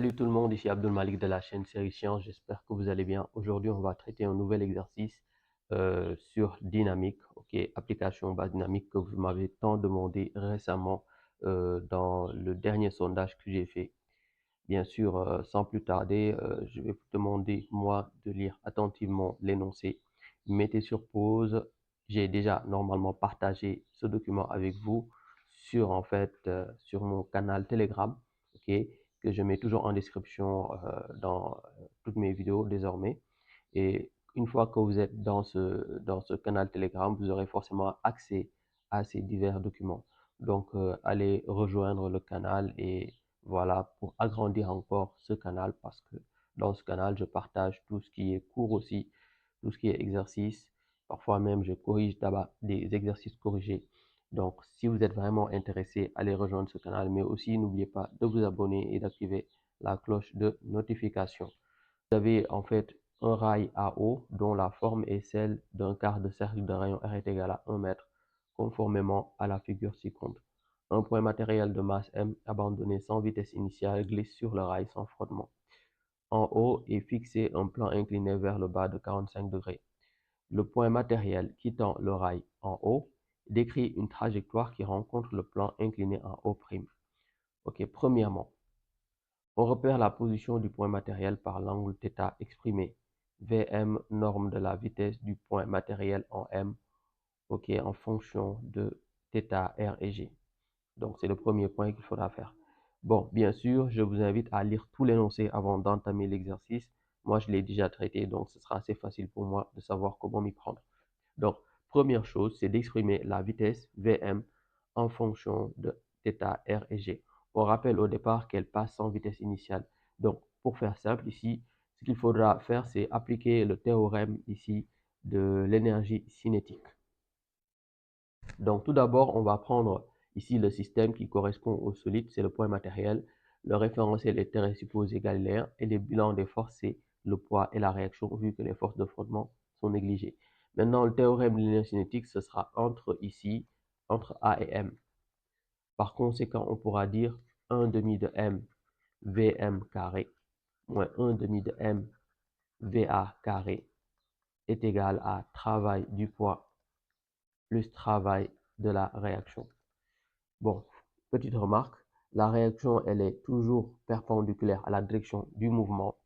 Salut tout le monde, ici Abdul Malik de la chaîne Série Science, j'espère que vous allez bien. Aujourd'hui, on va traiter un nouvel exercice sur dynamique, ok, application base dynamique que vous m'avez tant demandé récemment dans le dernier sondage que j'ai fait. Bien sûr, sans plus tarder, je vais vous demander, moi, de lire attentivement l'énoncé. Mettez sur pause. J'ai déjà normalement partagé ce document avec vous sur, sur mon canal Telegram, ok, que je mets toujours en description dans toutes mes vidéos désormais. Et une fois que vous êtes dans ce canal Telegram, vous aurez forcément accès à ces divers documents. Donc, allez rejoindre le canal et voilà, pour agrandir encore ce canal parce que dans ce canal, je partage tout ce qui est cours aussi, tout ce qui est exercice. Parfois même, je corrige d'abord des exercices corrigés. Donc, si vous êtes vraiment intéressé, allez rejoindre ce canal, mais aussi n'oubliez pas de vous abonner et d'activer la cloche de notification. Vous avez en fait un rail à eau dont la forme est celle d'un quart de cercle de rayon R est égal à 1 mètre, conformément à la figure ci-contre. Un point matériel de masse M abandonné sans vitesse initiale glisse sur le rail sans frottement. En haut est fixé un plan incliné vers le bas de 45 degrés. Le point matériel quittant le rail en haut décrit une trajectoire qui rencontre le plan incliné en haut'. Ok, premièrement, on repère la position du point matériel par l'angle θ exprimé. Vm, norme de la vitesse du point matériel en M, ok, en fonction de θ, R et G. Donc, c'est le premier point qu'il faudra faire. Bon, bien sûr, je vous invite à lire tout l'énoncé avant d'entamer l'exercice. Moi, je l'ai déjà traité, donc ce sera assez facile pour moi de savoir comment m'y prendre. Donc, première chose, c'est d'exprimer la vitesse Vm en fonction de θ, R et G. On rappelle au départ qu'elle passe sans vitesse initiale. Donc, pour faire simple ici, ce qu'il faudra faire, c'est appliquer le théorème ici de l'énergie cinétique. Donc, tout d'abord, on va prendre ici le système qui correspond au solide, c'est le point matériel. Le référentiel est terre supposé galiléen et les bilans des forces, c'est le poids et la réaction, vu que les forces de frottement sont négligées. Maintenant, le théorème de l'énergie cinétique, ce sera entre ici, entre A et M. Par conséquent, on pourra dire 1 demi de M Vm carré moins 1 demi de M Va carré est égal à travail du poids plus travail de la réaction. Bon, petite remarque, la réaction, elle est toujours perpendiculaire à la direction du mouvement.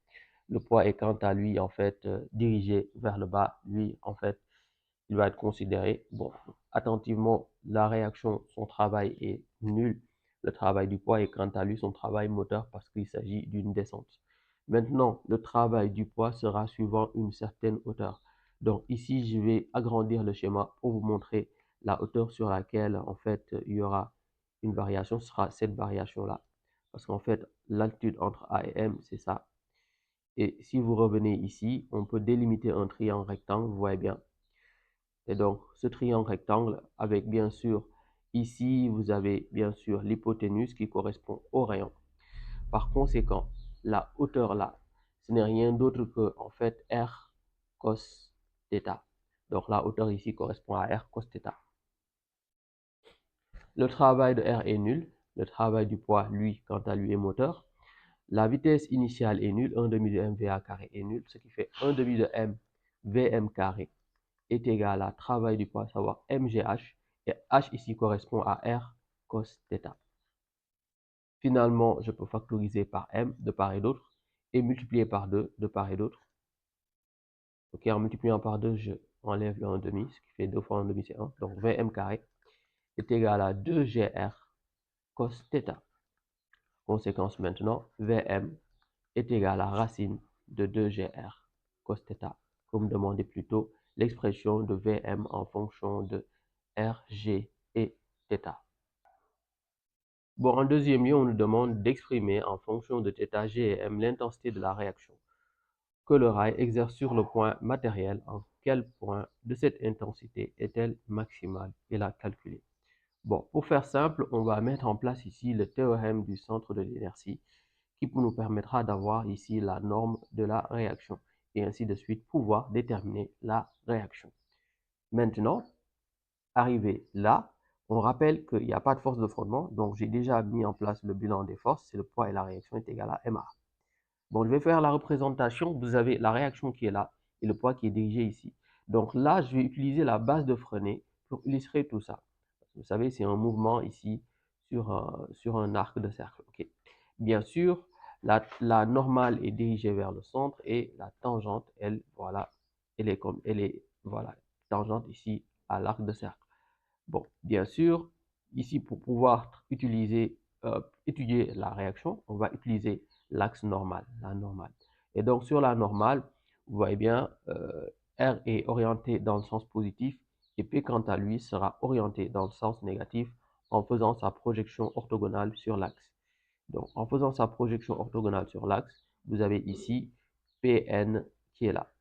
Le poids est quant à lui, en fait, dirigé vers le bas. Lui, en fait, il va être considéré, bon, attentivement, la réaction, son travail est nul. Le travail du poids est quant à lui son travail moteur parce qu'il s'agit d'une descente. Maintenant, le travail du poids sera suivant une certaine hauteur. Donc ici, je vais agrandir le schéma pour vous montrer la hauteur sur laquelle, en fait, il y aura une variation. Ce sera cette variation-là. Parce qu'en fait, l'altitude entre A et M, c'est ça. Et si vous revenez ici, on peut délimiter un triangle rectangle, vous voyez bien. Et donc, ce triangle rectangle, avec bien sûr, ici, vous avez bien sûr l'hypoténuse qui correspond au rayon. Par conséquent, la hauteur là, ce n'est rien d'autre que, en fait, R cos θ. Donc, la hauteur ici correspond à R cos θ. Le travail de R est nul. Le travail du poids, lui, quant à lui, est moteur. La vitesse initiale est nulle. 1 demi de mva carré est nul, ce qui fait 1 demi de m vm carré est égal à travail du poids, à savoir mgh, et h ici correspond à r cos θ. Finalement, je peux factoriser par m de part et d'autre et multiplier par 2 de part et d'autre. Ok, en multipliant par 2, je enlève le 1 demi, ce qui fait 2 fois 1 demi, c'est 1. Donc vm carré est égal à 2gr cos θ. Conséquence maintenant, vm est égal à racine de 2gr cos θ. Comme demandé plus tôt, l'expression de Vm en fonction de R, G et θ. Bon, en deuxième lieu, on nous demande d'exprimer en fonction de θ, G et M l'intensité de la réaction que le rail exerce sur le point matériel. En quel point de cette intensité est-elle maximale et la calculer. Bon, pour faire simple, on va mettre en place ici le théorème du centre de l'inertie qui nous permettra d'avoir ici la norme de la réaction et ainsi de suite pouvoir déterminer la réaction. Maintenant, arrivé là, on rappelle qu'il n'y a pas de force de frottement, donc j'ai déjà mis en place le bilan des forces, c'est le poids et la réaction est égal à MA. Bon, je vais faire la représentation. Vous avez la réaction qui est là et le poids qui est dirigé ici. Donc là, je vais utiliser la base de Frenet pour illustrer tout ça. Vous savez, c'est un mouvement ici sur un arc de cercle. Ok. Bien sûr, la normale est dirigée vers le centre et la tangente, elle, voilà, elle est, voilà, tangente ici à l'arc de cercle. Bon, bien sûr, ici, pour pouvoir étudier la réaction, on va utiliser l'axe normal, la normale. Et donc, sur la normale, vous voyez bien, R est orienté dans le sens positif et P, quant à lui, sera orienté dans le sens négatif en faisant sa projection orthogonale sur l'axe. Donc, en faisant sa projection orthogonale sur l'axe, vous avez ici Pn qui est là.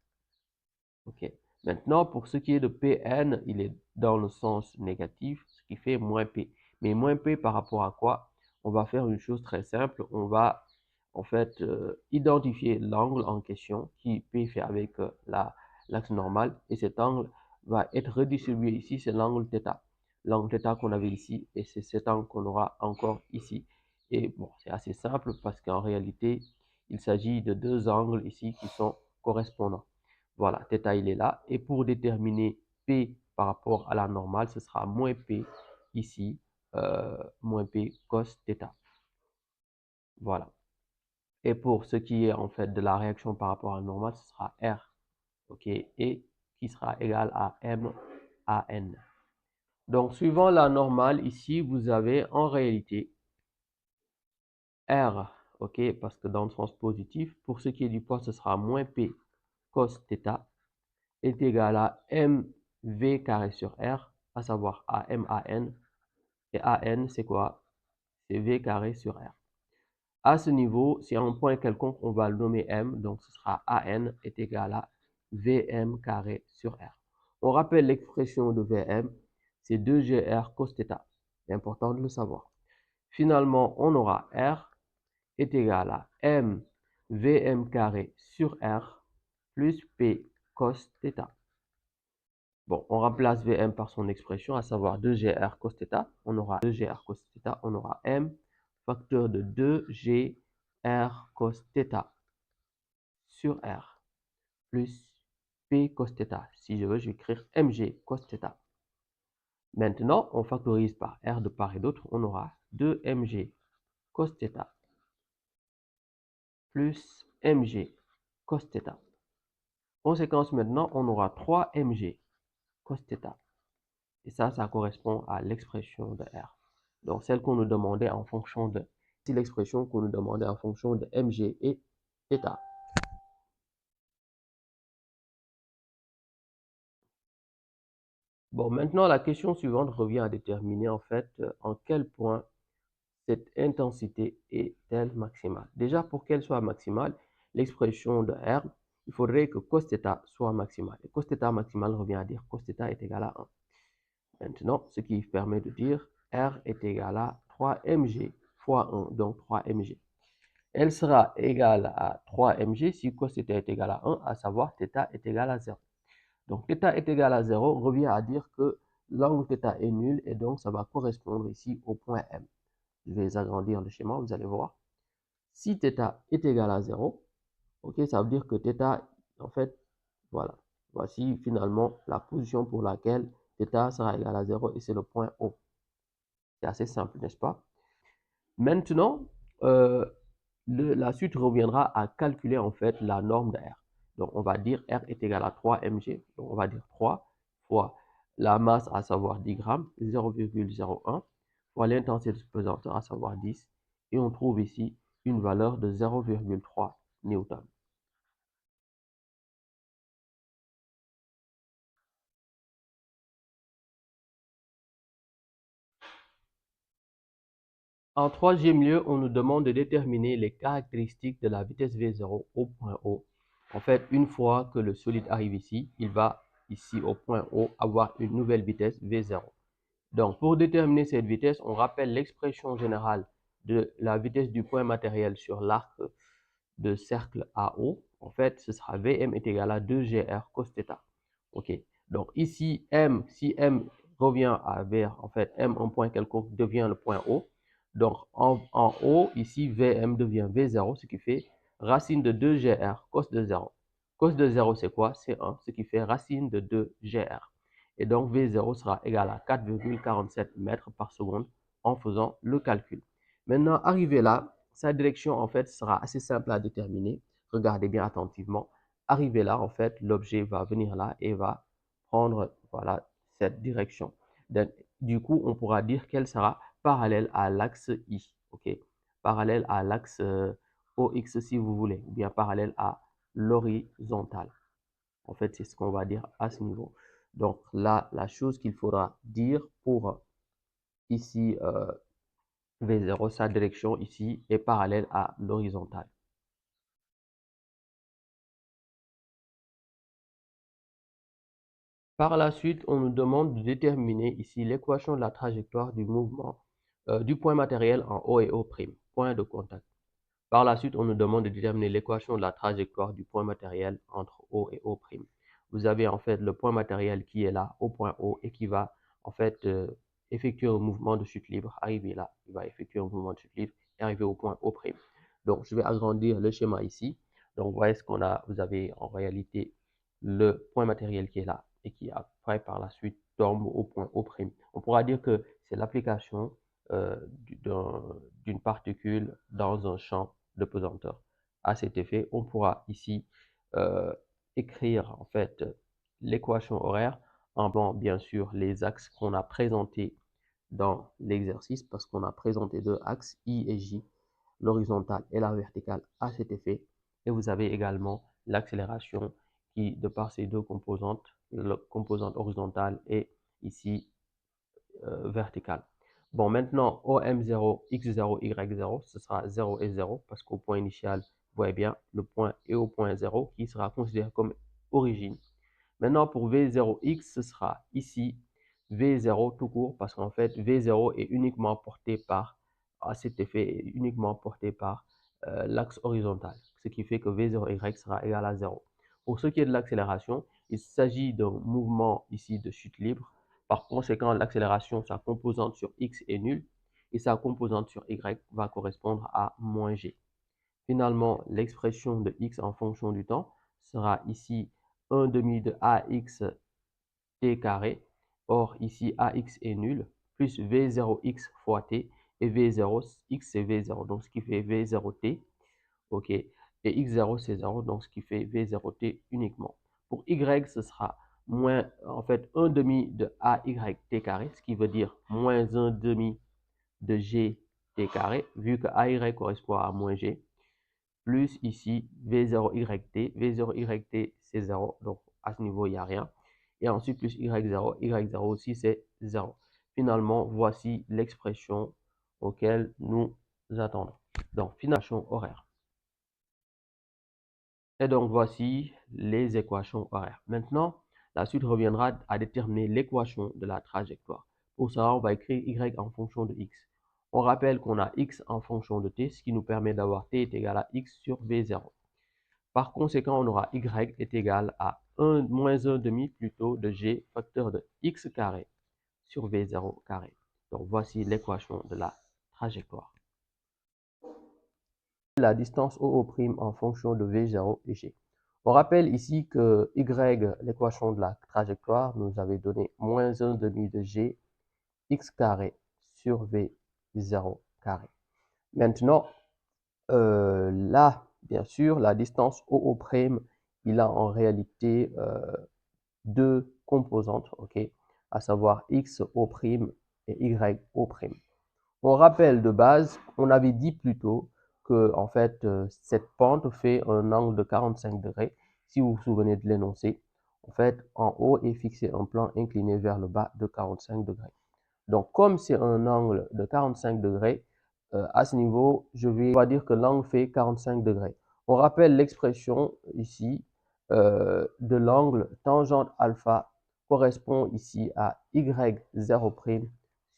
OK. Maintenant, pour ce qui est de Pn, il est dans le sens négatif, ce qui fait moins P. Mais moins P par rapport à quoi? On va faire une chose très simple. On va en fait identifier l'angle en question qui P fait avec l'axe normal. Et cet angle va être redistribué ici, c'est l'angle θ. L'angle θ qu'on avait ici et c'est cet angle qu'on aura encore ici. Et bon, c'est assez simple parce qu'en réalité, il s'agit de deux angles ici qui sont correspondants. Voilà, θ il est là. Et pour déterminer P par rapport à la normale, ce sera moins P ici, moins P cos θ. Voilà. Et pour ce qui est en fait de la réaction par rapport à la normale, ce sera R, ok, et qui sera égal à M à N. Donc, suivant la normale, ici, vous avez en réalité R, ok, parce que dans le sens positif, pour ce qui est du poids, ce sera moins P cos θ est égal à mv carré sur r, à savoir AM à n. Et AN, c'est quoi? C'est v carré sur r. À ce niveau, si un point quelconque, on va le nommer m, donc ce sera AN est égal à Vm carré sur r. On rappelle l'expression de Vm, c'est 2gr cos θ. C'est important de le savoir. Finalement, on aura r est égal à m Vm carré sur r plus p cos θ. Bon, on remplace Vm par son expression, à savoir 2gr cos θ. On aura 2gr cos θ, on aura m facteur de 2gr cos θ sur r plus p cos θ. Si je veux, je vais écrire mg cos θ. Maintenant, on factorise par r de part et d'autre, on aura 2mg cos θ plus mg cos θ. Conséquence maintenant, on aura 3mg cos θ. Et ça correspond à l'expression de R. Donc, celle qu'on nous demandait en fonction de, c'est l'expression qu'on nous demandait en fonction de mg et θ. Bon, maintenant, la question suivante revient à déterminer en fait en quel point cette intensité est-elle maximale. Déjà, pour qu'elle soit maximale, l'expression de R, il faudrait que cos θ soit maximale. Et cos θ maximale revient à dire cos θ est égal à 1. Maintenant, ce qui permet de dire R est égal à 3mg fois 1, donc 3mg. Elle sera égale à 3mg si cos θ est égal à 1, à savoir θ est égal à 0. Donc θ est égal à 0 revient à dire que l'angle θ est nul et donc ça va correspondre ici au point M. Je vais agrandir le schéma, vous allez voir. Si θ est égal à 0, ok, ça veut dire que θ, en fait, voilà. Voici finalement la position pour laquelle θ sera égal à 0 et c'est le point O. C'est assez simple, n'est-ce pas? Maintenant, la suite reviendra à calculer en fait la norme de R. Donc, on va dire R est égal à 3 mg. Donc, on va dire 3 fois la masse, à savoir 10 grammes, 0,01, fois l'intensité de pesanteur, à savoir 10. Et on trouve ici une valeur de 0,3 Newton. En troisième lieu, on nous demande de déterminer les caractéristiques de la vitesse V0 au point O. En fait, une fois que le solide arrive ici, il va ici au point O avoir une nouvelle vitesse V0. Donc, pour déterminer cette vitesse, on rappelle l'expression générale de la vitesse du point matériel sur l'arc de cercle AO. En fait, ce sera Vm est égal à 2gr cos θ. OK. Donc, ici, M, si M revient vers, en fait, M, un point quelconque, devient le point O. Donc, en haut, ici, Vm devient V0, ce qui fait racine de 2GR, cos de 0. Cos de 0, c'est quoi? C'est 1, ce qui fait racine de 2GR. Et donc, V0 sera égal à 4,47 mètres par seconde en faisant le calcul. Maintenant, arrivé là, sa direction, en fait, sera assez simple à déterminer. Regardez bien attentivement. Arrivé là, en fait, l'objet va venir là et va prendre, voilà, cette direction. Donc, du coup, on pourra dire qu'elle sera parallèle à l'axe I, ok? Parallèle à l'axe OX si vous voulez, ou bien parallèle à l'horizontale. En fait, c'est ce qu'on va dire à ce niveau. Donc là, la chose qu'il faudra dire pour ici V0, sa direction ici est parallèle à l'horizontale. Par la suite, on nous demande de déterminer ici l'équation de la trajectoire du mouvement du point matériel en O et O', point de contact. Par la suite, on nous demande de déterminer l'équation de la trajectoire du point matériel entre O et O'. Vous avez en fait le point matériel qui est là au point O et qui va en fait effectuer un mouvement de chute libre. Arriver là, il va effectuer un mouvement de chute libre et arriver au point O'. Donc, je vais agrandir le schéma ici. Donc, voyez ce qu'on a. Vous avez en réalité le point matériel qui est là et qui après par la suite tombe au point O'. On pourra dire que c'est l'application d'une particule dans un champ de pesanteur. À cet effet, on pourra ici écrire en fait l'équation horaire en blanc, bien sûr, les axes qu'on a présentés dans l'exercice parce qu'on a présenté deux axes, I et J, l'horizontale et la verticale à cet effet. Et vous avez également l'accélération qui, de par ces deux composantes, la composante horizontale et ici verticale. Bon, maintenant, OM0, X0, Y0, ce sera 0 et 0 parce qu'au point initial, vous voyez bien, le point est au point 0 qui sera considéré comme origine. Maintenant, pour V0X, ce sera ici V0 tout court parce qu'en fait, V0 est uniquement porté par, à cet effet, est uniquement porté par l'axe horizontal, ce qui fait que V0Y sera égal à 0. Pour ce qui est de l'accélération, il s'agit d'un mouvement ici de chute libre. Par conséquent, l'accélération, sa composante sur X est nulle et sa composante sur Y va correspondre à moins G. Finalement, l'expression de X en fonction du temps sera ici 1 demi de AX T carré. Or, ici, AX est nul, plus V0X fois T, et V0X, c'est V0, donc ce qui fait V0T, ok, et X0, c'est 0, donc ce qui fait V0T uniquement. Pour Y, ce sera moins, en fait, 1 demi de AYT carré, ce qui veut dire moins 1 demi de GT carré, vu que AY correspond à moins G, plus ici V0YT. V0YT, c'est 0, donc à ce niveau, il n'y a rien. Et ensuite, plus Y0. Y0 aussi, c'est 0. Finalement, voici l'expression auquel nous attendons. Donc, finalisation horaire. Et donc, voici les équations horaires. Maintenant, la suite reviendra à déterminer l'équation de la trajectoire. Pour ça, on va écrire Y en fonction de X. On rappelle qu'on a X en fonction de T, ce qui nous permet d'avoir T est égal à X sur V0. Par conséquent, on aura Y est égal à 1 moins 1 demi plutôt de G facteur de X carré sur V0 carré. Donc, voici l'équation de la trajectoire. La distance OO' en fonction de V0 et G. On rappelle ici que Y, l'équation de la trajectoire, nous avait donné moins 1 demi de G X carré sur V0 carré. Maintenant, là, bien sûr, la distance OO', il a en réalité deux composantes, ok, à savoir XO' et YO'. On rappelle de base, on avait dit plus tôt que en fait, cette pente fait un angle de 45 degrés. Si vous vous souvenez de l'énoncé, en fait, en haut est fixé un plan incliné vers le bas de 45 degrés. Donc, comme c'est un angle de 45 degrés, à ce niveau, on va dire que l'angle fait 45 degrés. On rappelle l'expression ici de l'angle tangente alpha correspond ici à Y0'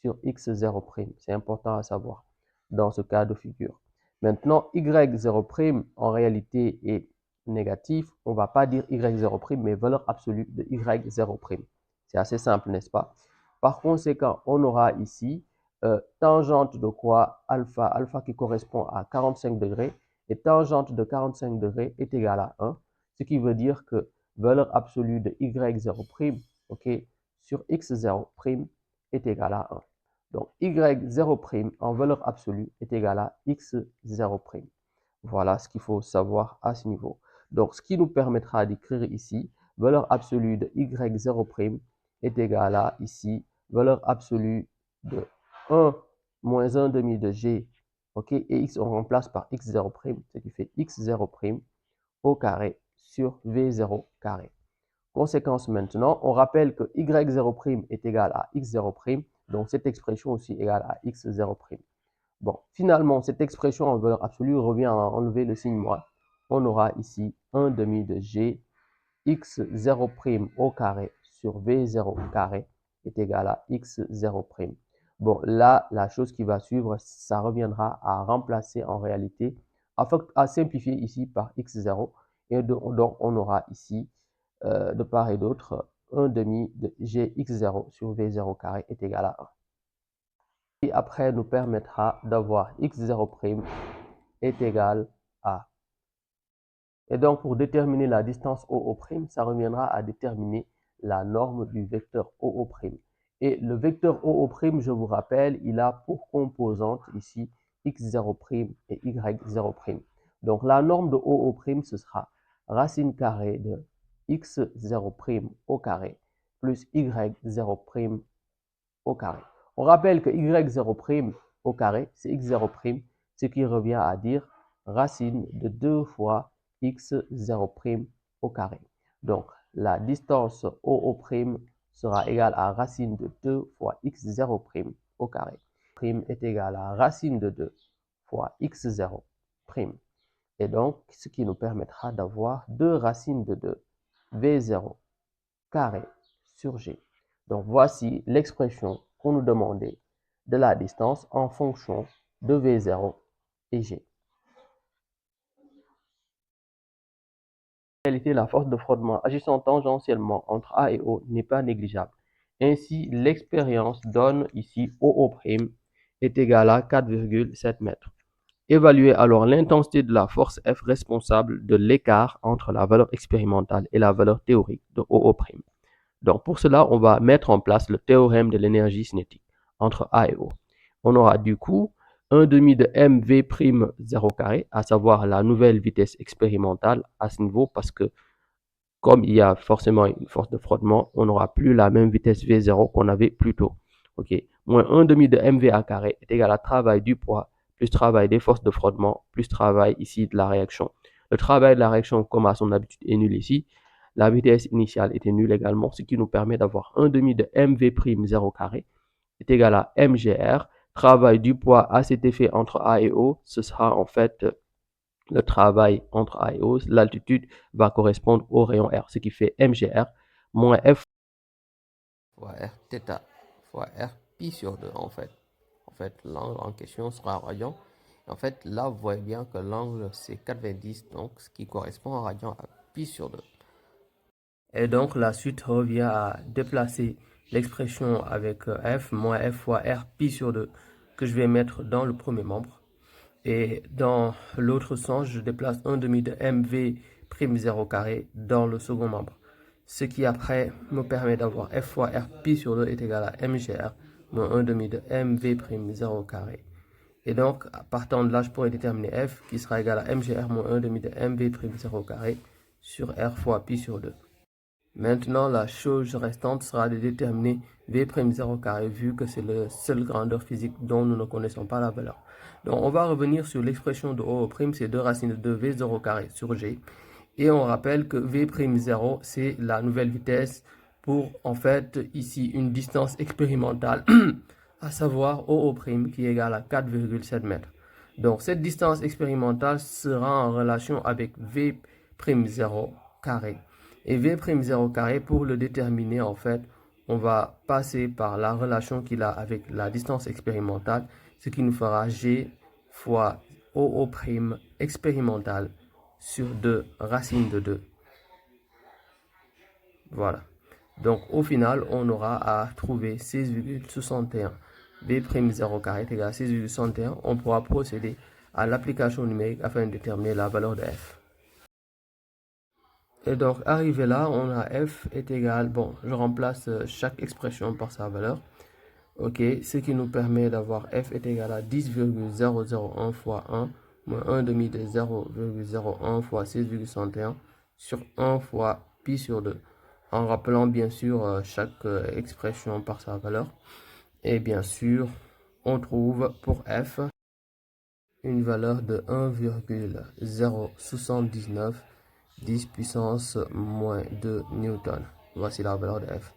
sur X0'. C'est important à savoir dans ce cas de figure. Maintenant, Y0' en réalité est négatif. On ne va pas dire Y0', mais valeur absolue de Y0'. C'est assez simple, n'est-ce pas? Par conséquent, on aura ici tangente de quoi? Alpha, alpha qui correspond à 45 degrés, et tangente de 45 degrés est égale à 1, ce qui veut dire que valeur absolue de y0', ok, sur x0' est égale à 1. Donc, y0' en valeur absolue est égal à x0'. Voilà ce qu'il faut savoir à ce niveau. Donc, ce qui nous permettra d'écrire ici, valeur absolue de y0' est égal à, ici, valeur absolue de 1 moins 1 demi de g, ok, et x on remplace par x0', ce qui fait x0' au carré sur v0 carré. Conséquence maintenant, on rappelle que y0' est égal à x0', donc cette expression aussi est égale à x0'. Bon, finalement, cette expression en valeur absolue revient à enlever le signe moins. On aura ici 1 demi de g x0' au carré sur v0 carré est égal à x0'. Bon, là, la chose qui va suivre, ça reviendra à remplacer en réalité, à simplifier ici par x0. Et donc, on aura ici, de part et d'autre, 1 demi de gx0 sur v0 carré est égal à 1. Et après nous permettra d'avoir x0' est égal à. Et donc, pour déterminer la distance OO', ça reviendra à déterminer la norme du vecteur OO'. Et le vecteur OO', je vous rappelle, il a pour composante ici x0' et y0'. Donc, la norme de OO', ce sera racine carrée de x0' au carré plus y0' au carré. On rappelle que y0' au carré, c'est x0', ce qui revient à dire racine de 2 fois x0' au carré. Donc, la distance OO' sera égale à racine de 2 fois x0' au carré. Prime est égal à racine de 2 fois x0'. Et donc, ce qui nous permettra d'avoir 2 racines de 2, v0 carré sur g. Donc, voici l'expression qu'on nous demandait de la distance en fonction de V0 et G. En réalité, la force de frottement agissant tangentiellement entre A et O n'est pas négligeable. Ainsi, l'expérience donne ici OO' est égal à 4,7 mètres. Évaluez alors l'intensité de la force F responsable de l'écart entre la valeur expérimentale et la valeur théorique de OO'. Donc, pour cela, on va mettre en place le théorème de l'énergie cinétique entre A et O. On aura du coup 1 demi de mv'0 carré, à savoir la nouvelle vitesse expérimentale à ce niveau, parce que comme il y a forcément une force de frottement, on n'aura plus la même vitesse V0 qu'on avait plus tôt. Ok, moins 1 demi de mva carré est égal à travail du poids plus travail des forces de frottement plus travail ici de la réaction. Le travail de la réaction, comme à son habitude, est nul ici. La vitesse initiale était nulle également, ce qui nous permet d'avoir 1 demi de mv'0 carré est égal à mgr. Travail du poids à cet effet entre A et O, ce sera en fait le travail entre A et O. L'altitude va correspondre au rayon R, ce qui fait mgr moins F fois R θ fois R pi sur 2 en fait. En fait, l'angle en question sera radian. En fait, là, vous voyez bien que l'angle c'est 90, donc ce qui correspond en radian à pi sur 2. Et donc, la suite revient à déplacer l'expression avec F moins F fois R pi sur 2 que je vais mettre dans le premier membre. Et dans l'autre sens, je déplace 1 demi de mv'0 carré dans le second membre. Ce qui après me permet d'avoir F fois R pi sur 2 est égal à mgr moins 1 demi de mv'0 carré. Et donc, partant de là, je pourrais déterminer F qui sera égal à mgr moins 1 demi de mv'0 carré sur R fois pi sur 2. Maintenant, la chose restante sera de déterminer V'0 carré vu que c'est la seule grandeur physique dont nous ne connaissons pas la valeur. Donc, on va revenir sur l'expression de OO', c'est 2 racines de 2 V0 carré sur G. Et on rappelle que V'0, c'est la nouvelle vitesse pour, en fait, ici, une distance expérimentale, à savoir OO' qui est égale à 4,7 mètres. Donc, cette distance expérimentale sera en relation avec V'0 carré. Et V'0 carré, pour le déterminer, en fait, on va passer par la relation qu'il a avec la distance expérimentale, ce qui nous fera G fois OO' expérimental sur 2 racine de 2. Voilà. Donc, au final, on aura à trouver 16,61. V'0 carré est égal à 16,61. On pourra procéder à l'application numérique afin de déterminer la valeur de f. Et donc, arrivé là, on a f est égal, bon, je remplace chaque expression par sa valeur. Ok, ce qui nous permet d'avoir f est égal à 10,001 fois 1 moins 1 demi de 0,01 fois 6,61 sur 1 fois pi sur 2. En rappelant bien sûr chaque expression par sa valeur. Et bien sûr, on trouve pour f une valeur de 1,079 10 puissance moins 2 newton. Voici la valeur de f.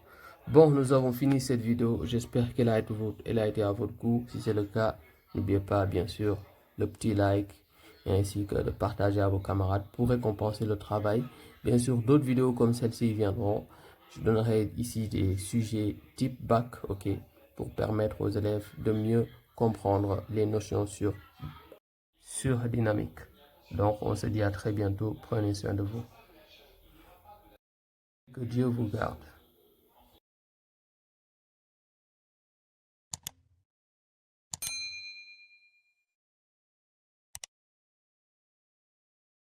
Bon, nous avons fini cette vidéo. J'espère qu'elle a été à votre goût. Si c'est le cas, n'oubliez pas, bien sûr, le petit like et ainsi que de partager à vos camarades pour récompenser le travail. Bien sûr, d'autres vidéos comme celle-ci viendront. Je donnerai ici des sujets type bac, ok, pour permettre aux élèves de mieux comprendre les notions sur dynamique. Donc, on se dit à très bientôt. Prenez soin de vous. Que Dieu vous garde.